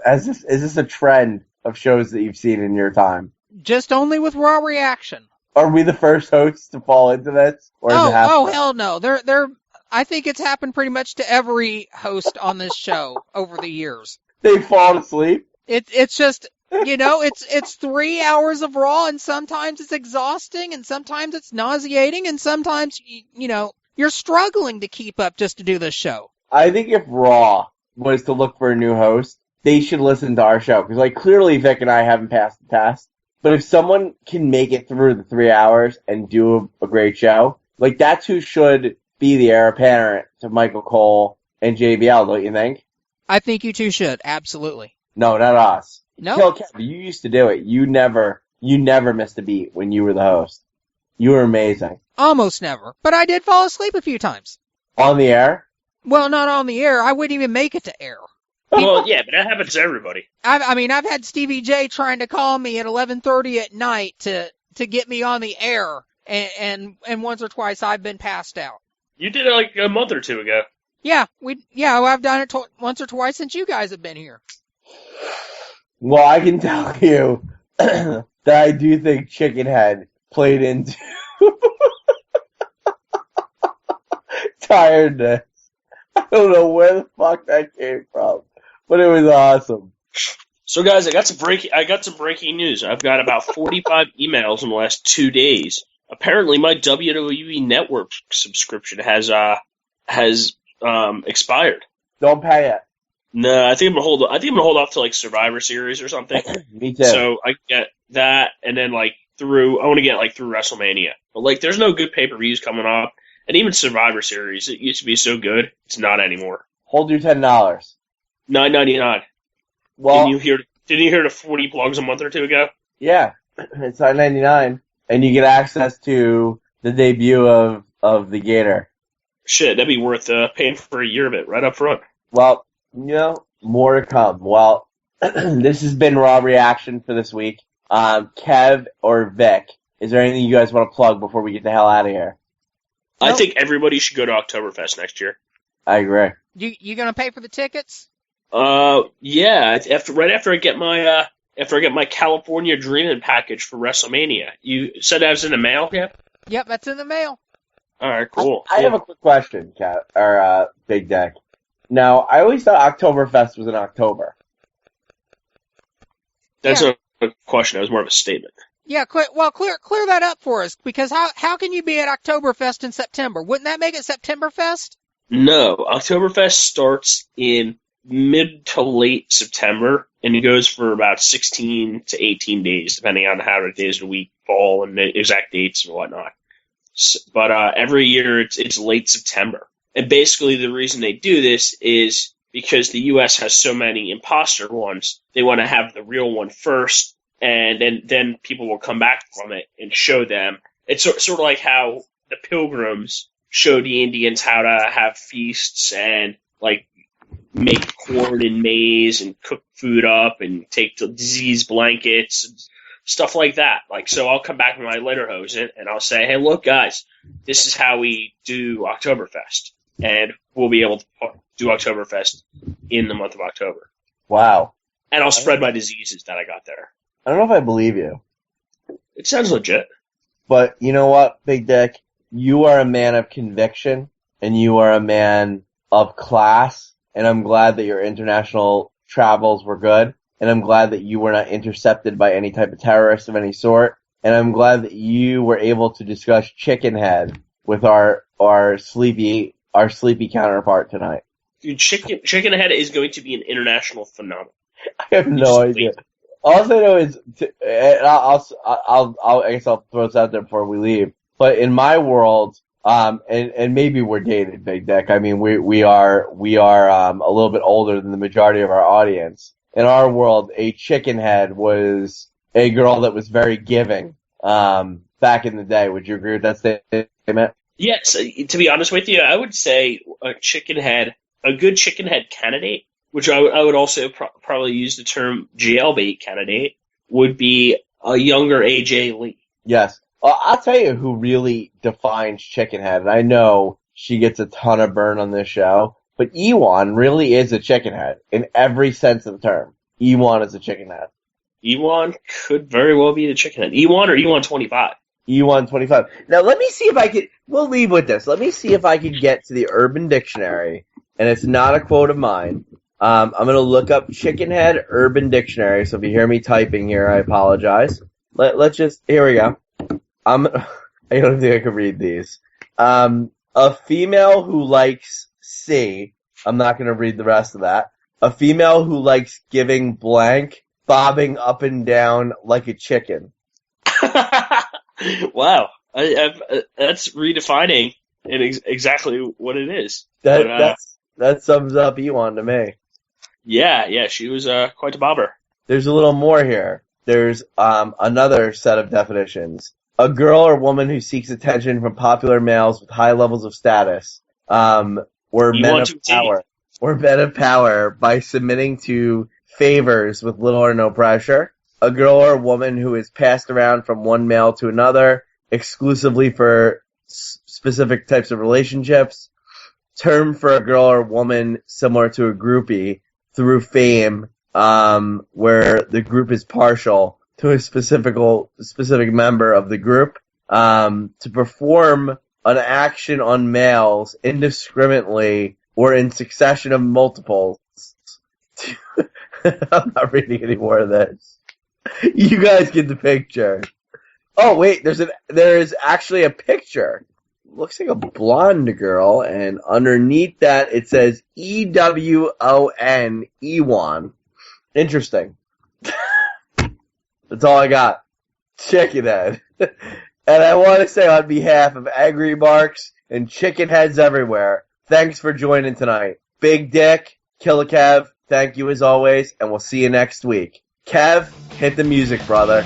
this a trend of shows that you've seen in your time? Just only with Raw Reaction. Are we the first hosts to fall into this? Or hell no. I think it's happened pretty much to every host on this show over the years. They've fallen asleep? It's just, it's 3 hours of Raw, and sometimes it's exhausting, and sometimes it's nauseating, and sometimes, you're struggling to keep up just to do this show. I think if Raw was to look for a new host, they should listen to our show. Because, clearly Vic and I haven't passed the test. But if someone can make it through the 3 hours and do a great show, that's who should be the heir apparent to Michael Cole and JBL, don't you think? I think you two should, absolutely. No, not us. No. Kill Kevin, you used to do it. You never missed a beat when you were the host. You were amazing. Almost never. But I did fall asleep a few times. On the air? Well, not on the air. I wouldn't even make it to air. Well, yeah, but that happens to everybody. I've had Stevie J trying to call me at 11:30 at night to get me on the air, and once or twice I've been passed out. You did it a month or two ago. Yeah, I've done it once or twice since you guys have been here. Well, I can tell you that I do think Chickenhead played into tiredness. I don't know where the fuck that came from, but it was awesome. So, guys, I got some breaking news. I've got about 45 emails in the last 2 days. Apparently, my WWE Network subscription has expired. Don't pay it. No, I think I'm gonna hold off to like Survivor Series or something. Me too. So I get that, and then I want to get through WrestleMania. But there's no good pay-per-views coming up, and even Survivor Series. It used to be so good. It's not anymore. Hold your $10. $9.99. Well, Didn't you hear the 40 plugs a month or two ago? yeah, it's $9.99, and you get access to the debut of the Gator. Shit, that'd be worth paying for a year of it right up front. Well, more to come. Well, this has been Raw Reaction for this week. Kev or Vic, is there anything you guys want to plug before we get the hell out of here? I think everybody should go to Oktoberfest next year. I agree. You gonna pay for the tickets? Yeah. After I get my California Dreamin' package for WrestleMania. You said that was in the mail, yeah? Yep, that's in the mail. All right, cool. I have a quick question, Big Deck. Now, I always thought Oktoberfest was in October. That's a question. That was more of a statement. Yeah, clear that up for us, because how can you be at Oktoberfest in September? Wouldn't that make it Septemberfest? No, Oktoberfest starts in mid to late September, and it goes for about 16 to 18 days, depending on how the days of the week fall and the exact dates and whatnot. But every year it's late September. And basically the reason they do this is because the U.S. has so many imposter ones, they want to have the real one first, and then people will come back from it and show them. It's sort of like how the Pilgrims show the Indians how to have feasts and make corn and maize and cook food up and take the disease blankets and stuff like that. So I'll come back with my lederhosen and I'll say, hey, look, guys, this is how we do Oktoberfest. And we'll be able to do Oktoberfest in the month of October. Wow. And I'll spread my diseases that I got there. I don't know if I believe you. It sounds legit. But you know what, Big Dick? You are a man of conviction, and you are a man of class, and I'm glad that your international travels were good, and I'm glad that you were not intercepted by any type of terrorist of any sort, and I'm glad that you were able to discuss Chickenhead with our sleepy counterpart tonight. Dude, Chickenhead is going to be an international phenomenon. I have no idea. All I know is, I guess I'll throw this out there before we leave. But in my world, and maybe we're dated, Big Deck. I mean, we are a little bit older than the majority of our audience. In our world, a Chickenhead was a girl that was very giving, back in the day. Would you agree with that statement? Yes, to be honest with you, I would say a good Chickenhead candidate, which I would also probably use the term jailbait candidate, would be a younger AJ Lee. Yes. I'll tell you who really defines Chickenhead, and I know she gets a ton of burn on this show, but Ewan really is a Chickenhead in every sense of the term. Ewan is a Chickenhead. Ewan could very well be the Chickenhead. Ewan or Ewan 25? Ewan 25. Now, let me see if I could, we'll leave with this. Let me see if I could get to the Urban Dictionary, and it's not a quote of mine. I'm going to look up Chickenhead Urban Dictionary, so if you hear me typing here, I apologize. Here we go. I don't think I can read these. A female who likes I'm not going to read the rest of that. A female who likes giving blank, bobbing up and down like a chicken. Wow. That's redefining exactly what it is. That sums up Ewan to me. Yeah, she was quite a bobber. There's a little more here. There's another set of definitions. A girl or woman who seeks attention from popular males with high levels of status, or men of power by submitting to favors with little or no pressure. A girl or woman who is passed around from one male to another exclusively for specific types of relationships. Term for a girl or woman similar to a groupie through fame where the group is partial to a specific member of the group, to perform an action on males indiscriminately or in succession of multiples. I'm not reading any more of this. You guys get the picture. Oh wait, there is actually a picture. Looks like a blonde girl, and underneath that it says EWON, Ewan. Interesting. That's all I got. Check it out. And I want to say on behalf of Angry Marks and Chicken Heads everywhere, thanks for joining tonight. Big Dick, Killer Kev, thank you as always, and we'll see you next week. Kev, hit the music, brother.